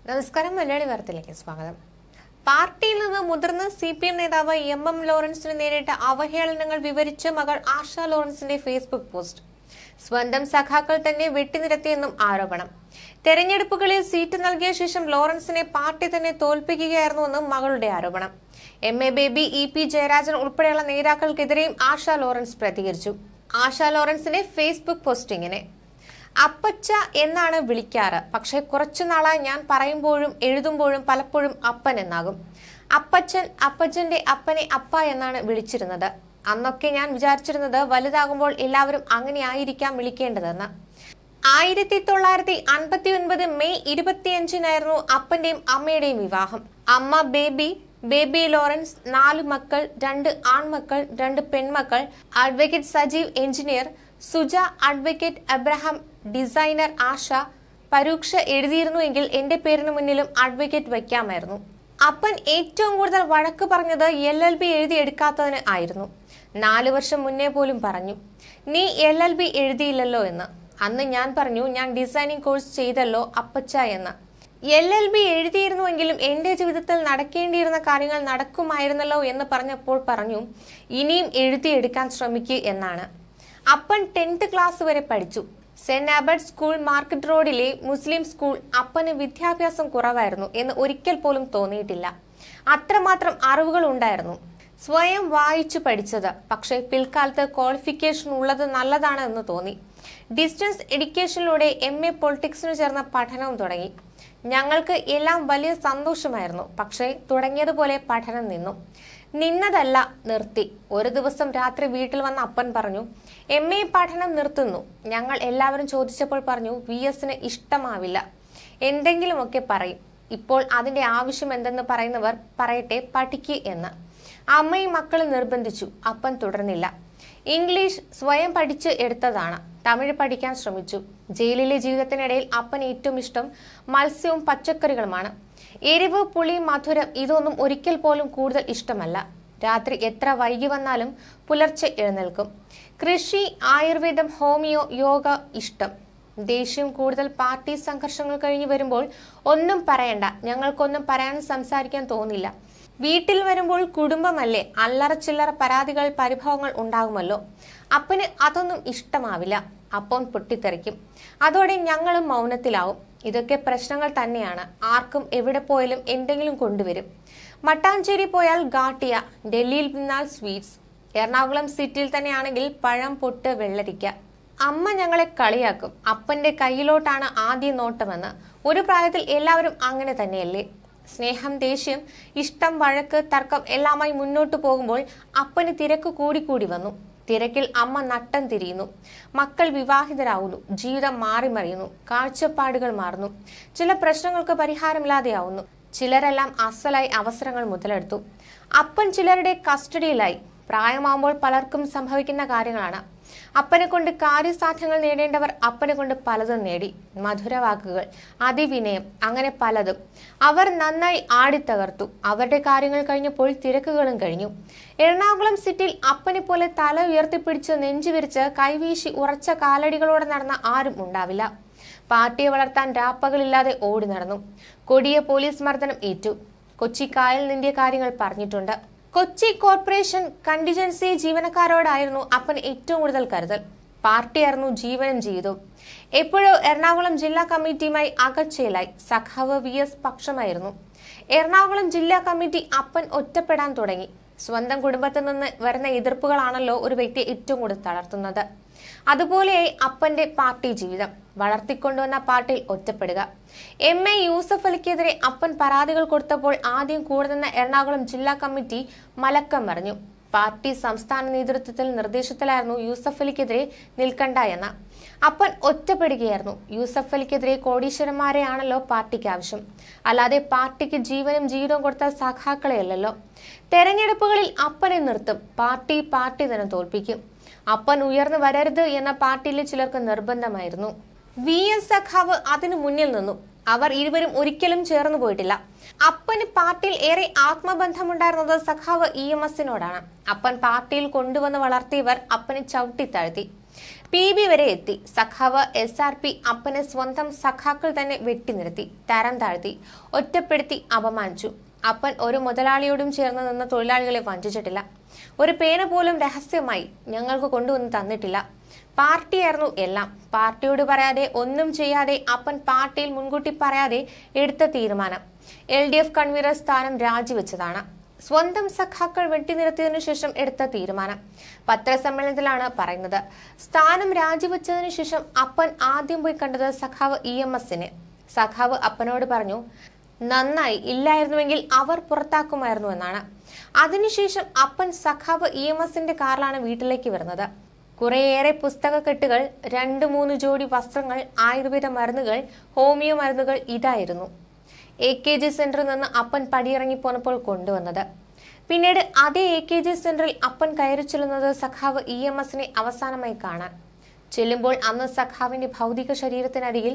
നമസ്കാരം. മലയാളി വാർത്തയിലേക്ക് സ്വാഗതം. പാർട്ടിയിൽ നിന്ന് മുതിർന്ന CPM നേതാവ് MM ലോറൻസിന് നേരിട്ട അവഹേളനങ്ങൾ വിവരിച്ച് മകൾ ആശ ലോറൻസിന്റെ ഫേസ്ബുക്ക് പോസ്റ്റ്. സ്വന്തം സഖാക്കൾ തന്നെ വെട്ടിനിരത്തിയെന്നും ആരോപണം. തെരഞ്ഞെടുപ്പുകളിൽ സീറ്റ് നൽകിയ ശേഷം ലോറൻസിനെ പാർട്ടി തന്നെ തോൽപ്പിക്കുകയായിരുന്നുവെന്നും മകളുടെ ആരോപണം. MA ബേബി, EP ജയരാജൻ ഉൾപ്പെടെയുള്ള നേതാക്കൾക്കെതിരെയും ആശ ലോറൻസ് പ്രതികരിച്ചു. ആശ ലോറൻസിന്റെ ഫേസ്ബുക്ക് പോസ്റ്റ് ഇങ്ങനെ: അപ്പച്ച എന്നാണ് വിളിക്കാറ്. പക്ഷെ കുറച്ചു നാളായി ഞാൻ പറയുമ്പോഴും എഴുതുമ്പോഴും പലപ്പോഴും അപ്പൻ എന്നാകും. അപ്പച്ചൻ, അപ്പച്ചന്റെ അപ്പനെ അപ്പ എന്നാണ് വിളിച്ചിരുന്നത്. അന്നൊക്കെ ഞാൻ വിചാരിച്ചിരുന്നത് വലുതാകുമ്പോൾ എല്ലാവരും അങ്ങനെ ആയിരിക്കാം വിളിക്കേണ്ടതെന്ന്. 1959 മെയ് 25-നായിരുന്നു അപ്പന്റെയും അമ്മയുടെയും വിവാഹം. അമ്മ ബേബി ലോറൻസ്, 4 മക്കൾ, 2 ആൺമക്കൾ, 2 പെൺമക്കൾ. Advocate Sajeev, engineer. Suja, advocate. Abraham, designer. Asha പരീക്ഷ എഴുതിയിരുന്നുവെങ്കിൽ എന്റെ പേരിന് മുന്നിലും അഡ്വക്കേറ്റ് വയ്ക്കാമായിരുന്നു. അപ്പൻ ഏറ്റവും കൂടുതൽ വഴക്ക് പറഞ്ഞത് LLB എഴുതി എടുക്കാത്തതിന് ആയിരുന്നു. 4 വർഷം മുന്നേ പോലും പറഞ്ഞു, നീ LLB എഴുതിയില്ലല്ലോ എന്ന്. അന്ന് ഞാൻ പറഞ്ഞു, ഞാൻ ഡിസൈനിങ് കോഴ്സ് ചെയ്തല്ലോ അപ്പച്ച എന്ന്. LLB എഴുതിയിരുന്നുവെങ്കിലും എന്റെ ജീവിതത്തിൽ നടക്കേണ്ടിയിരുന്ന കാര്യങ്ങൾ നടക്കുമായിരുന്നല്ലോ എന്ന് പറഞ്ഞപ്പോൾ പറഞ്ഞു, ഇനിയും എഴുതിയെടുക്കാൻ ശ്രമിക്കൂ എന്നാണ്. അപ്പൻ 10th ക്ലാസ് വരെ പഠിച്ചു. സെന്റ് ആബർട്ട് സ്കൂൾ, മാർക്കറ്റ് റോഡിലെ മുസ്ലിം സ്കൂൾ. അപ്പന് വിദ്യാഭ്യാസം കുറവായിരുന്നു എന്ന് ഒരിക്കൽ പോലും തോന്നിയിട്ടില്ല. അത്രമാത്രം അറിവുകൾ ഉണ്ടായിരുന്നു. സ്വയം വായിച്ചു പഠിച്ചത്. പക്ഷേ പിൽക്കാലത്ത് ക്വാളിഫിക്കേഷൻ ഉള്ളത് നല്ലതാണ് എന്ന് തോന്നി. ഡിസ്റ്റൻസ് എഡ്യൂക്കേഷനിലൂടെ MA പൊളിറ്റിക്സിന് ചേർന്ന പഠനവും തുടങ്ങി. ഞങ്ങൾക്ക് എല്ലാം വലിയ സന്തോഷമായിരുന്നു. പക്ഷേ തുടങ്ങിയതുപോലെ പഠനം നിന്നതല്ല, നിർത്തി. ഒരു ദിവസം രാത്രി വീട്ടിൽ വന്ന അപ്പൻ പറഞ്ഞു, MA പഠനം നിർത്തുന്നു. ഞങ്ങൾ എല്ലാവരും ചോദിച്ചപ്പോൾ പറഞ്ഞു, VSന് ഇഷ്ടമാവില്ല, എന്തെങ്കിലുമൊക്കെ പറയും. ഇപ്പോൾ അതിന്റെ ആവശ്യം എന്തെന്ന് പറയുന്നവർ പറയട്ടെ, പഠിക്ക് എന്ന്. അമ്മയും മക്കളും നിർബന്ധിച്ചു. അപ്പൻ തുടർന്നില്ല. ഇംഗ്ലീഷ് സ്വയം പഠിച്ച് എടുത്തതാണ്. തമിഴ് പഠിക്കാൻ ശ്രമിച്ചു. ജയിലിലെ ജീവിതത്തിനിടയിൽ അപ്പൻ ഏറ്റവും ഇഷ്ടം മത്സ്യവും പച്ചക്കറികളുമാണ്. എരിവ്, പുളി, മധുരം ഇതൊന്നും ഒരിക്കൽ പോലും കൂടുതൽ ഇഷ്ടമല്ല. രാത്രി എത്ര വൈകി വന്നാലും പുലർച്ചെ എഴുന്നേൽക്കും. കൃഷി, ആയുർവേദം, ഹോമിയോ, യോഗ ഇഷ്ടം. ദേഷ്യം കൂടുതൽ. പാർട്ടി സംഘർഷങ്ങൾ കഴിഞ്ഞു വരുമ്പോൾ ഒന്നും പറയണ്ട, ഞങ്ങൾക്കൊന്നും പറയാനും സംസാരിക്കാൻ തോന്നില്ല. വീട്ടിൽ വരുമ്പോൾ കുടുംബമല്ലേ, അല്ലറ ചില്ലറ പരാതികൾ, പരിഭവങ്ങൾ ഉണ്ടാകുമല്ലോ. അപ്പന് അതൊന്നും ഇഷ്ടമാവില്ല. അപ്പം പൊട്ടിത്തെറിക്കും. അതോടെ ഞങ്ങളും മൗനത്തിലാവും. ഇതൊക്കെ പ്രശ്നങ്ങൾ തന്നെയാണ്. ആർക്കും എവിടെ പോയാലും എന്തെങ്കിലും കൊണ്ടുവരും. മട്ടാഞ്ചേരി പോയാൽ ഗാട്ടിയ, ഡൽഹിയിൽ നിന്നാൽ സ്വീറ്റ്സ്, എറണാകുളം സിറ്റിയിൽ തന്നെയാണെങ്കിൽ പഴം, പൊട്ട്, വെള്ളരിക്ക. അമ്മ ഞങ്ങളെ കളിയാക്കും. അപ്പന്റെ കയ്യിലോട്ടാണ് ആദ്യ നോട്ടമെന്ന്. ഒരു പ്രായത്തിൽ എല്ലാവരും അങ്ങനെ തന്നെയല്ലേ. സ്നേഹം, ദേഷ്യം, ഇഷ്ടം, വഴക്ക്, തർക്കം എല്ലാമായി മുന്നോട്ടു പോകുമ്പോൾ അപ്പന് തിരക്ക് കൂടി വന്നു. തിരക്കിൽ അമ്മ നട്ടം തിരിയുന്നു. മക്കൾ വിവാഹിതരാകുന്നു. ജീവിതം മാറിമറിയുന്നു. കാഴ്ചപ്പാടുകൾ മാറുന്നു. ചില പ്രശ്നങ്ങൾക്ക് പരിഹാരമില്ലാതെയാവുന്നു. ചിലരെല്ലാം അസലായി അവസരങ്ങൾ മുതലെടുത്തു. അപ്പൻ ചിലരുടെ കസ്റ്റഡിയിലായി. പ്രായമാകുമ്പോൾ പലർക്കും സംഭവിക്കുന്ന കാര്യങ്ങളാണ്. അപ്പനെ കൊണ്ട് കാര്യസാധ്യങ്ങൾ നേടേണ്ടവർ അപ്പനെ കൊണ്ട് പലതും നേടി. മധുരവാക്കുകൾ, അതിവിനയം, അങ്ങനെ പലതും. അവർ നന്നായി ആടിത്തകർത്തു. അവരുടെ കാര്യങ്ങൾ കഴിഞ്ഞപ്പോൾ തിരക്കുകളും കഴിഞ്ഞു. എറണാകുളം സിറ്റിയിൽ അപ്പനെ പോലെ തല ഉയർത്തിപ്പിടിച്ച്, നെഞ്ചുവിരിച്ച്, കൈവീശി ഉറച്ച കാലടികളോടെ നടന്ന ആരും ഉണ്ടാവില്ല. പാർട്ടിയെ വളർത്താൻ രാപ്പകലില്ലാതെ ഓടി നടന്നു. കൊടിയ പോലീസ് മർദ്ദനം ഏറ്റു. കൊച്ചി കായൽ നീന്തിയ കാര്യങ്ങൾ പറഞ്ഞിട്ടുണ്ട്. കൊച്ചി കോർപ്പറേഷൻ കണ്ടിജൻസി ജീവനക്കാരോടായിരുന്നു അപ്പൻ ഏറ്റവും കൂടുതൽ കരുതൽ. പാർട്ടിയായിരുന്നു ജീവനും ജീവിതവും. എപ്പോഴോ എറണാകുളം ജില്ലാ കമ്മിറ്റിയുമായി അകച്ചയിലായി. സഖാവ് VS പക്ഷമായിരുന്നു. എറണാകുളം ജില്ലാ കമ്മിറ്റി അപ്പൻ ഒറ്റപ്പെടാൻ തുടങ്ങി. സ്വന്തം കുടുംബത്തിൽ നിന്ന് വരുന്ന എതിർപ്പുകളാണല്ലോ ഒരു വ്യക്തിയെ ഏറ്റവും കൂടുതൽ തളർത്തുന്നത്. അതുപോലെയായി അപ്പന്റെ പാർട്ടി ജീവിതം. വളർത്തിക്കൊണ്ടുവന്ന പാർട്ടിയിൽ ഒറ്റപ്പെടുക. MA യൂസഫ് അലിക്കെതിരെ അപ്പൻ പരാതികൾ കൊടുത്തപ്പോൾ ആദ്യം കൂടെ നിന്ന എറണാകുളം ജില്ലാ കമ്മിറ്റി മലക്കം മറിഞ്ഞു. പാർട്ടി സംസ്ഥാന നേതൃത്വത്തിൽ നിർദ്ദേശത്തിലായിരുന്നു യൂസഫ് അലിക്കെതിരെ നിൽക്കണ്ട എന്ന. അപ്പൻ ഒറ്റപ്പെടുകയായിരുന്നു. യൂസഫ് അലിക്കെതിരെ കോടീശ്വരന്മാരെയാണല്ലോ പാർട്ടിക്ക് ആവശ്യം, അല്ലാതെ പാർട്ടിക്ക് ജീവനും ജീവിതവും കൊടുത്ത സഖാക്കളെയല്ലോ. തെരഞ്ഞെടുപ്പുകളിൽ അപ്പനെ നിർത്തും. പാർട്ടി തന്നെ തോൽപ്പിക്കും. അപ്പൻ ഉയർന്നു വരരുത് എന്ന പാർട്ടിയിലെ ചിലർക്ക് നിർബന്ധമായിരുന്നു. VS സഖാവ് അതിനു മുന്നിൽ നിന്നു. അവർ ഇരുവരും ഒരിക്കലും ചേർന്നു പോയിട്ടില്ല. അപ്പന് പാർട്ടിയിൽ ഏറെ ആത്മബന്ധമുണ്ടായിരുന്നത് സഖാവ് EMSനോടാണ്. അപ്പൻ പാർട്ടിയിൽ കൊണ്ടുവന്ന് വളർത്തിയവർ അപ്പനെ ചവിട്ടിത്താഴ്ത്തി. PB വരെ എത്തി. സഖാവ് SRP അപ്പനെ സ്വന്തം സഖാക്കൾ തന്നെ വെട്ടിനിർത്തി, തരം താഴ്ത്തി, ഒറ്റപ്പെടുത്തി, അപമാനിച്ചു. അപ്പൻ ഒരു മുതലാളിയോടും ചേർന്ന് നിന്ന് തൊഴിലാളികളെ വഞ്ചിച്ചിട്ടില്ല. ഒരു പേന പോലും രഹസ്യമായി ഞങ്ങൾക്ക് കൊണ്ടുവന്ന് തന്നിട്ടില്ല. പാർട്ടിയായിരുന്നു എല്ലാം. പാർട്ടിയോട് പറയാതെ, ഒന്നും ചെയ്യാതെ അപ്പൻ പാർട്ടിയിൽ മുൻകൂട്ടി പറയാതെ എടുത്ത തീരുമാനം LDF കൺവീനർ സ്ഥാനം രാജിവെച്ചതാണ്. സ്വന്തം സഖാക്കൾ വെട്ടിനിർത്തിയതിനു ശേഷം എടുത്ത തീരുമാനം പത്രസമ്മേളനത്തിലാണ് പറയുന്നത്. സ്ഥാനം രാജിവെച്ചതിനു ശേഷം അപ്പൻ ആദ്യം പോയി കണ്ടത് സഖാവ് EMSനെ. സഖാവ് അപ്പനോട് പറഞ്ഞു, നന്നായി, ഇല്ലായിരുന്നുവെങ്കിൽ അവർ പുറത്താക്കുമായിരുന്നു എന്നാണ്. അതിനുശേഷം അപ്പൻ സഖാവ് EMSന്റെ കാറിലാണ് വീട്ടിലേക്ക് വരുന്നത്. കുറേയേറെ പുസ്തകക്കെട്ടുകൾ, 2-3 ജോഡി വസ്ത്രങ്ങൾ, ആയുർവേദ മരുന്നുകൾ, ഹോമിയോ മരുന്നുകൾ ഇതായിരുന്നു AKG സെന്ററിൽ നിന്ന് അപ്പൻ പടിയിറങ്ങി പോന്നപ്പോൾ കൊണ്ടുവന്നത്. പിന്നീട് അതേ AKG സെന്ററിൽ അപ്പൻ കയറി ചെല്ലുന്നത് സഖാവ് EMSനെ അവസാനമായി കാണാൻ. ചെല്ലുമ്പോൾ അന്ന് സഖാവിന്റെ ഭൗതിക ശരീരത്തിനരികിൽ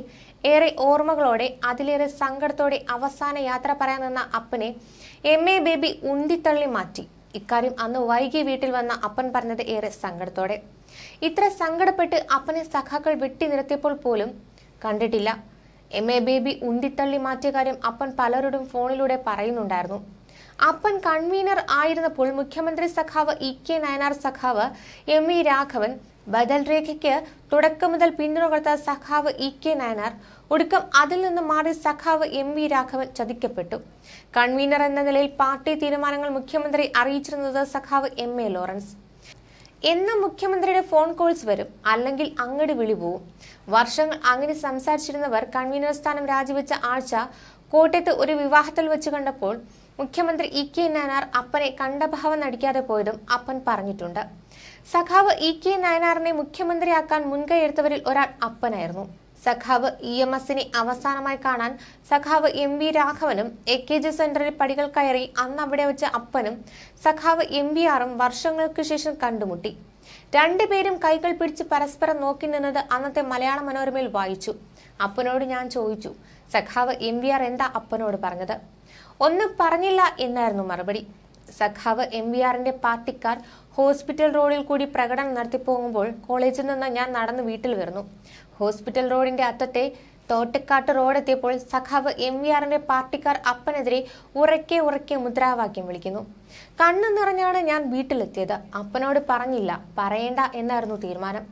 ഏറെ ഓർമ്മകളോടെ, അതിലേറെ സങ്കടത്തോടെ അവസാന യാത്ര പറയാൻ നിന്ന അപ്പനെ MA ബേബി ഉന്തിത്തള്ളി മാറ്റി. ഇക്കാര്യം അന്ന് വൈകി വീട്ടിൽ വന്ന അപ്പൻ പറഞ്ഞത് ഏറെ സങ്കടത്തോടെ. ഇത്ര സങ്കടപ്പെട്ട് അപ്പനെ സഖാക്കൾ വെട്ടിനിർത്തിയപ്പോൾ പോലും കണ്ടിട്ടില്ല. MA ബേബി ഉന്തിത്തള്ളി മാറ്റിയ കാര്യം അപ്പൻ പലരോടും ഫോണിലൂടെ പറയുന്നുണ്ടായിരുന്നു. അപ്പൻ കൺവീനർ ആയിരുന്നപ്പോൾ മുഖ്യമന്ത്രി സഖാവ് EK നായനാർ, സഖാവ് MV രാഘവൻ, ബദൽ രേഖയ്ക്ക് തുടക്കം മുതൽ പിന്തുണ കൊടുത്ത സഖാവ് EK നായനാർ, ഒടുക്കം അതിൽ നിന്ന് മാറി സഖാവ് MV രാഘവൻ ചതിക്കപ്പെട്ടു. കൺവീനർ എന്ന നിലയിൽ പാർട്ടി തീരുമാനങ്ങൾ മുഖ്യമന്ത്രി അറിയിച്ചിരുന്നത് സഖാവ് MA ലോറൻസ്. എന്നും മുഖ്യമന്ത്രിയുടെ ഫോൺ കോൾസ് വരും, അല്ലെങ്കിൽ അങ്ങട് വിളി പോവും. വർഷങ്ങൾ അങ്ങനെ സംസാരിച്ചിരുന്നവർ കൺവീനർ സ്ഥാനം രാജിവെച്ച ആഴ്ച കോട്ടയത്ത് ഒരു വിവാഹത്തിൽ വെച്ച് കണ്ടപ്പോൾ മുഖ്യമന്ത്രി EK നായനാർ അപ്പനെ കണ്ടഭാവം നടിക്കാതെ പോയതും അപ്പൻ പറഞ്ഞിട്ടുണ്ട്. സഖാവ് EK നായനാറിനെ മുഖ്യമന്ത്രിയാക്കാൻ മുൻകൈയെടുത്തവരിൽ ഒരാൾ അപ്പനായിരുന്നു. സഖാവ് EMSനെ അവസാനമായി കാണാൻ സഖാവ് MV രാഘവനും AKG സെന്ററിൽ പടികൾ കയറി അന്ന് അവിടെ വെച്ച അപ്പനും സഖാവ് MVRും വർഷങ്ങൾക്ക് ശേഷം കണ്ടുമുട്ടി. രണ്ടുപേരും കൈകൾ പിടിച്ച് പരസ്പരം നോക്കി നിന്നത് അന്നത്തെ മലയാള മനോരമയിൽ വായിച്ചു. അപ്പനോട് ഞാൻ ചോദിച്ചു, സഖാവ് MVR എന്താ അപ്പനോട് പറഞ്ഞത്? ഒന്നും പറഞ്ഞില്ല എന്നായിരുന്നു മറുപടി. സഖാവ് MVRന്റെ പാർട്ടിക്കാർ ഹോസ്പിറ്റൽ റോഡിൽ കൂടി പ്രകടനം നടത്തി പോകുമ്പോൾ കോളേജിൽ നിന്ന് ഞാൻ നടന്ന് വീട്ടിൽ വരുന്നു. ഹോസ്പിറ്റൽ റോഡിന്റെ അറ്റത്തെ തോട്ടക്കാട്ട് റോഡെത്തിയപ്പോൾ സഖാവ് MVRന്റെ പാർട്ടിക്കാർ അപ്പനെതിരെ ഉറക്കെ ഉറക്കെ മുദ്രാവാക്യം വിളിക്കുന്നു. കണ്ണു നിറഞ്ഞാണ് ഞാൻ വീട്ടിലെത്തിയത്. അപ്പനോട് പറഞ്ഞില്ല, പറയേണ്ട എന്നായിരുന്നു തീരുമാനം.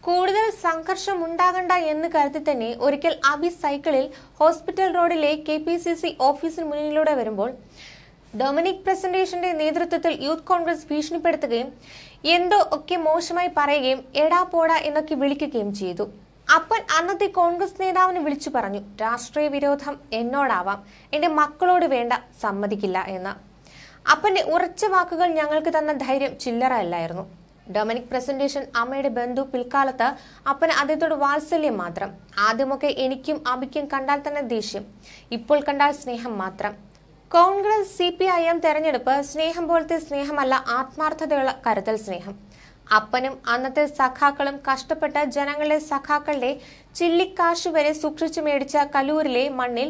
കൂടുതൽ സംഘർഷം ഉണ്ടാകണ്ട എന്ന് കരുതി തന്നെ ഒരിക്കൽ അബി സൈക്കിളിൽ ഹോസ്പിറ്റൽ റോഡിലെ KPCC ഓഫീസിന് മുന്നിലൂടെ വരുമ്പോൾ ഡൊമിനിക് പ്രസന്റേഷന്റെ നേതൃത്വത്തിൽ യൂത്ത് കോൺഗ്രസ് ഭീഷണിപ്പെടുത്തുകയും എന്തോ ഒക്കെ മോശമായി പറയുകയും എടാ പോടാ എന്നൊക്കെ വിളിക്കുകയും ചെയ്തു. അപ്പൻ അന്നത്തെ കോൺഗ്രസ് നേതാവിനെ വിളിച്ചു പറഞ്ഞു, രാഷ്ട്രീയ വിരോധം എന്നോടാവാം, എന്റെ മക്കളോട് വേണ്ട, സമ്മതിക്കില്ല എന്ന്. അപ്പന്റെ ഉറച്ച വാക്കുകൾ ഞങ്ങൾക്ക് തന്ന ധൈര്യം ചില്ലറ അല്ലായിരുന്നു. ഡൊമിനിക് പ്രസന്റേഷൻ അമ്മയുടെ ബന്ധു. പിൽക്കാലത്ത് അപ്പന് അദ്ദേഹത്തോട് വാത്സല്യം മാത്രം. ആദ്യമൊക്കെ എനിക്കും അബിക്കും കണ്ടാൽ തന്നെ ദേഷ്യം, ഇപ്പോൾ കണ്ടാൽ സ്നേഹം മാത്രം. കോൺഗ്രസ് CPIM തെരഞ്ഞെടുപ്പ് സ്നേഹം പോലത്തെ സ്നേഹമല്ല, ആത്മാർത്ഥതയുള്ള കരുതൽ സ്നേഹം. അപ്പനും അന്നത്തെ സഖാക്കളും കഷ്ടപ്പെട്ട ജനങ്ങളുടെ സഖാക്കളുടെ ചില്ലിക്കാശ് വരെ സൂക്ഷിച്ചു മേടിച്ച കലൂരിലെ മണ്ണിൽ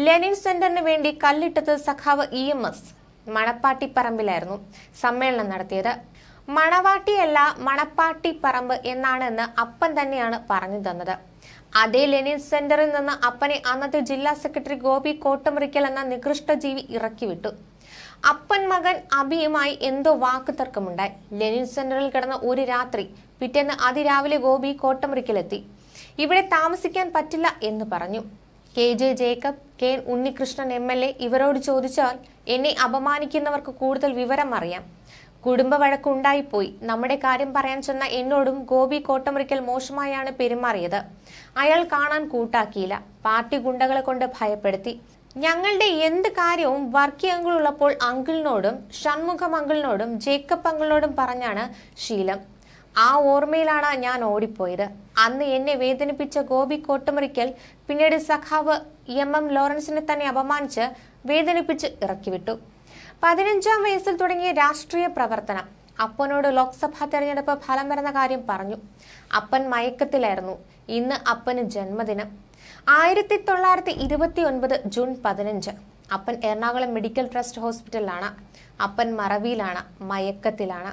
ലെനിൻ സെന്ററിന് വേണ്ടി കല്ലിട്ടത് സഖാവ് EMS മണപ്പാട്ടിപ്പറമ്പിലായിരുന്നു സമ്മേളനം നടത്തിയത്. മണവാട്ടിയല്ല, മണപ്പാട്ടിപ്പറമ്പ് എന്നാണെന്ന് അപ്പൻ തന്നെയാണ് പറഞ്ഞു തന്നത്. അതേ ലെനിൻ സെന്ററിൽ നിന്ന് അപ്പനെ അന്നത്തെ ജില്ലാ സെക്രട്ടറി ഗോപി കോട്ടമുറിക്കൽ എന്ന നികൃഷ്ട ജീവി ഇറക്കിവിട്ടു. അപ്പൻ മകൻ അബിയുമായി എന്തോ വാക്ക് തർക്കമുണ്ടായി. ലെനിൻ സെന്ററിൽ കിടന്ന ഒരു രാത്രി, പിറ്റേന്ന് അതിരാവിലെ ഗോപി കോട്ടമുറിക്കലെത്തി. ഇവിടെ താമസിക്കാൻ പറ്റില്ല എന്ന് പറഞ്ഞു. KJ Jacob, KN Unnikrishnan MLA ഇവരോട് ചോദിച്ചാൽ എന്നെ അപമാനിക്കുന്നവർക്ക് കൂടുതൽ വിവരം അറിയാം. കുടുംബ വഴക്കുണ്ടായിപ്പോയി. നമ്മുടെ കാര്യം പറയാൻ ചെന്ന എന്നോടും ഗോപി കോട്ടമുറിക്കൽ മോശമായാണ് പെരുമാറിയത്. അയാൾ കാണാൻ കൂട്ടാക്കിയില്ല. പാർട്ടി ഗുണ്ടകളെ കൊണ്ട് ഭയപ്പെടുത്തി. ഞങ്ങളുടെ എന്ത് കാര്യവും വർക്കി അങ്കിൾ ഉള്ളപ്പോൾ അങ്കിളിനോടും ഷൺമുഖം അങ്കിളിനോടും ജേക്കബ് അങ്കിളിനോടും പറഞ്ഞാണ് ശീലം. ആ ഓർമ്മയിലാണ് ഞാൻ ഓടിപ്പോയത്. അന്ന് എന്നെ വേദനിപ്പിച്ച ഗോപി കോട്ടമുറിക്കൽ പിന്നീട് സഖാവ് MM ലോറൻസിനെ തന്നെ അപമാനിച്ച് വേദനിപ്പിച്ച് ഇറക്കിവിട്ടു. 15-ാം വയസ്സിൽ തുടങ്ങിയ രാഷ്ട്രീയ പ്രവർത്തനം. അപ്പനോട് ലോക്സഭാ തെരഞ്ഞെടുപ്പ് ഫലം വരുന്ന കാര്യം പറഞ്ഞു. അപ്പൻ മയക്കത്തിലായിരുന്നു. ഇന്ന് അപ്പന് ജന്മദിനം. 1929 ജൂൺ 15. അപ്പൻ എറണാകുളം മെഡിക്കൽ ട്രസ്റ്റ് ഹോസ്പിറ്റലിലാണ്. അപ്പൻ മറവിയിലാണ്, മയക്കത്തിലാണ്.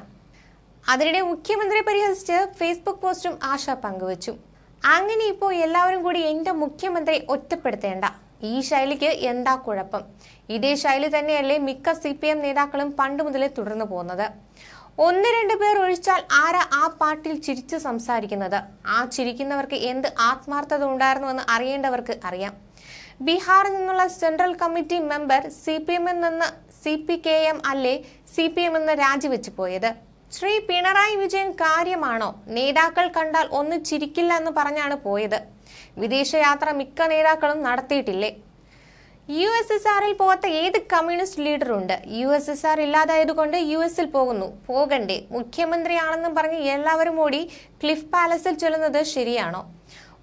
അതിനിടെ മുഖ്യമന്ത്രി പരിഹസിച്ച് ഫേസ്ബുക്ക് പോസ്റ്റും ആശ പങ്കുവച്ചു. അങ്ങനെ ഇപ്പോൾ എല്ലാവരും കൂടി എന്റെ മുഖ്യമന്ത്രി ഒറ്റപ്പെടുത്തേണ്ട, ഈ ശൈലിക്ക് എന്താ കുഴപ്പം? ഇതേ ശൈലി തന്നെയല്ലേ മിക്ക CPM നേതാക്കളും പണ്ട് മുതലേ തുടർന്നു പോകുന്നത്. ഒന്ന് രണ്ട് പേർ ഒഴിച്ചാൽ ആരാ ആ പാർട്ടിയിൽ ചിരിച്ചു സംസാരിക്കുന്നത്? ആ ചിരിക്കുന്നവർക്ക് എന്ത് ആത്മാർത്ഥത ഉണ്ടായിരുന്നുവെന്ന് അറിയേണ്ടവർക്ക് അറിയാം. ബീഹാറിൽ നിന്നുള്ള സെൻട്രൽ കമ്മിറ്റി മെമ്പർ CPM നിന്ന് CPKM അല്ലേ CPM എന്ന് രാജിവെച്ചു പോയത്? ശ്രീ പിണറായി വിജയൻ കാര്യമാണോ? നേതാക്കൾ കണ്ടാൽ ഒന്ന് ചിരിക്കില്ല എന്ന് പറഞ്ഞാണ് പോയത്. വിദേശയാത്ര മിക്ക നേതാക്കളും നടത്തിയിട്ടില്ലേ? USSRൽ പോകാത്ത ഏത് കമ്മ്യൂണിസ്റ്റ് ലീഡറുണ്ട്? USSR ഇല്ലാതായതുകൊണ്ട് US പോകുന്നു, പോകണ്ടേ? മുഖ്യമന്ത്രിയാണെന്നും പറഞ്ഞ് എല്ലാവരും ഓടി ക്ലിഫ് പാലസിൽ ചെല്ലുന്നത് ശരിയാണോ?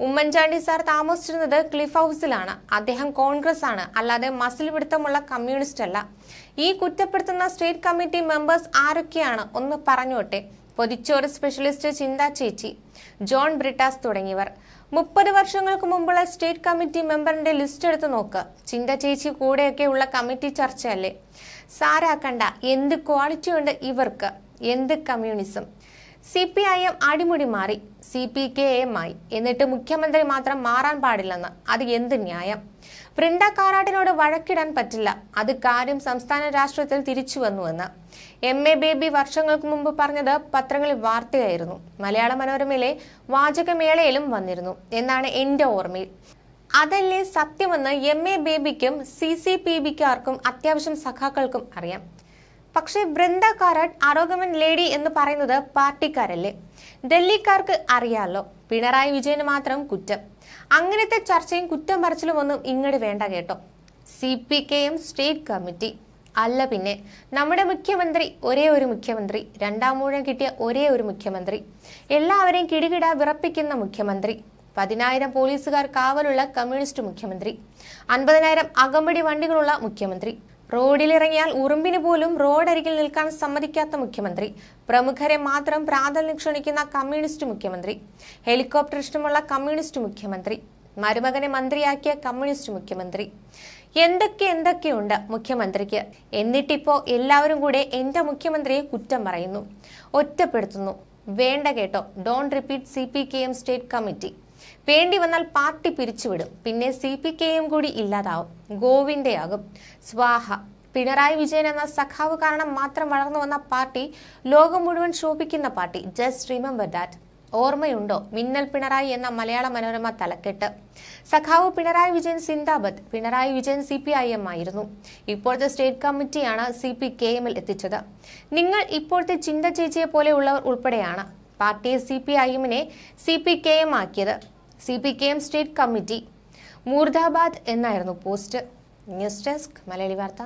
ഉമ്മൻചാണ്ടി സാർ താമസിച്ചിരുന്നത് ക്ലിഫ് ഹൗസിലാണ്. അദ്ദേഹം കോൺഗ്രസ് ആണ്, അല്ലാതെ മസിൽ പിടുത്തമുള്ള കമ്മ്യൂണിസ്റ്റ് അല്ല. ഈ കുറ്റപ്പെടുത്തുന്ന സ്റ്റേറ്റ് കമ്മിറ്റി മെമ്പേഴ്സ് ആരൊക്കെയാണ് ഒന്ന് പറഞ്ഞോട്ടെ. പൊതിച്ചോറ് സ്പെഷ്യലിസ്റ്റ് ചിന്താ ചേച്ചി, ജോൺ ബ്രിട്ടാസ് തുടങ്ങിയവർ. 30 വർഷങ്ങൾക്ക് മുമ്പുള്ള സ്റ്റേറ്റ് കമ്മിറ്റി മെമ്പറിന്റെ ലിസ്റ്റ് എടുത്ത് നോക്ക്. ചിന്താ ചേച്ചി കൂടെയൊക്കെ ഉള്ള കമ്മിറ്റി ചർച്ചയല്ലേ? സാരാക്കണ്ട, എന്ത് ക്വാളിറ്റി ഉണ്ട് ഇവർക്ക്, എന്ത് കമ്മ്യൂണിസം. CPIM അടിമുടി മാറി, CPKM ആയി. എന്നിട്ട് മുഖ്യമന്ത്രി മാത്രം മാറാൻ പാടില്ലെന്ന്, അത് എന്ത് ന്യായം? വൃന്ദ കാരാട്ടിനോട് വഴക്കിടാൻ പറ്റില്ല, അത് കാര്യം സംസ്ഥാന രാഷ്ട്രീയത്തിൽ തിരിച്ചു വന്നുവെന്ന് MA ബേബി വർഷങ്ങൾക്ക് മുമ്പ് പറഞ്ഞത് പത്രങ്ങളിൽ വാർത്തയായിരുന്നു. മലയാള മനോരമയിലെ വാചകമേളയിലും വന്നിരുന്നു എന്നാണ് എന്റെ ഓർമ്മയിൽ. അതല്ലേ സത്യമെന്ന് MA ബേബിക്കും CCPBക്കാർക്കും അത്യാവശ്യം സഖാക്കൾക്കും അറിയാം. പക്ഷേ വൃന്ദ കാരാട്ട് ആരോഗ്യമൻ ലേഡി എന്ന് പറയുന്നത് പാർട്ടിക്കാരല്ലേ? ഡൽഹിക്കാർക്ക് അറിയാലോ. പിണറായി വിജയന് മാത്രം കുറ്റം. അങ്ങനത്തെ ചർച്ചയും കുറ്റം പറച്ചിലും ഒന്നും ഇങ്ങോട്ട് വേണ്ട കേട്ടോ. CPKM സ്റ്റേറ്റ് കമ്മിറ്റി അല്ല പിന്നെ. നമ്മുടെ മുഖ്യമന്ത്രി ഒരേ ഒരു മുഖ്യമന്ത്രി, രണ്ടാം മൂഴം കിട്ടിയ ഒരേ ഒരു മുഖ്യമന്ത്രി, എല്ലാവരെയും കിടുകിട വിറപ്പിക്കുന്ന മുഖ്യമന്ത്രി, 10,000 പോലീസുകാർ കാവലുള്ള കമ്മ്യൂണിസ്റ്റ് മുഖ്യമന്ത്രി, 50,000 അകമ്പടി വണ്ടികളുള്ള മുഖ്യമന്ത്രി, റോഡിലിറങ്ങിയാൽ ഉറുമ്പിന് പോലും റോഡരികിൽ നിൽക്കാൻ സമ്മതിക്കാത്ത മുഖ്യമന്ത്രി, പ്രമുഖരെ മാത്രം പ്രാധാന്യം ക്ഷണിക്കുന്ന കമ്മ്യൂണിസ്റ്റ് മുഖ്യമന്ത്രി, ഹെലികോപ്റ്റർ ഇഷ്ടമുള്ള കമ്മ്യൂണിസ്റ്റ് മുഖ്യമന്ത്രി, മരുമകനെ മന്ത്രിയാക്കിയ കമ്മ്യൂണിസ്റ്റ് മുഖ്യമന്ത്രി. എന്തൊക്കെയുണ്ട് മുഖ്യമന്ത്രിക്ക്. എന്നിട്ടിപ്പോ എല്ലാവരും കൂടെ എന്റെ മുഖ്യമന്ത്രിയെ കുറ്റം പറയുന്നു, ഒറ്റപ്പെടുത്തുന്നു. വേണ്ട കേട്ടോ. Don't repeat CPKM state committee. വേണ്ടി വന്നാൽ പാർട്ടി പിരിച്ചുവിടും. പിന്നെ CPKM കൂടി ഇല്ലാതാവും, ഗോവിന്ദയാകും. സ്വാഹ. പിണറായി വിജയൻ എന്ന സഖാവ് കാരണം മാത്രം വളർന്നു വന്ന പാർട്ടി, ലോകം മുഴുവൻ ശോഭിക്കുന്ന പാർട്ടി. Just remember that. ഓർമ്മയുണ്ടോ മിന്നൽ പിണറായി എന്ന മലയാള മനോരമ തലക്കെട്ട്? സഖാവ് പിണറായി വിജയൻ സിന്ദാബാദ്. പിണറായി വിജയൻ CPIM ആയിരുന്നു. ഇപ്പോഴത്തെ സ്റ്റേറ്റ് കമ്മിറ്റിയാണ് CPKMൽ എത്തിച്ചത്. നിങ്ങൾ ഇപ്പോഴത്തെ ചിന്ത ചേച്ചിയെ പോലെയുള്ളവർ ഉൾപ്പെടെയാണ് പാർട്ടിയെ CPIMനെ CPKM ആക്കിയത്. CPKM സ്റ്റേറ്റ് കമ്മിറ്റി മുർദാബാദ് എന്നായിരുന്നു പോസ്റ്റ്. ന്യൂസ് ഡെസ്ക് മലയാളി വാർത്ത.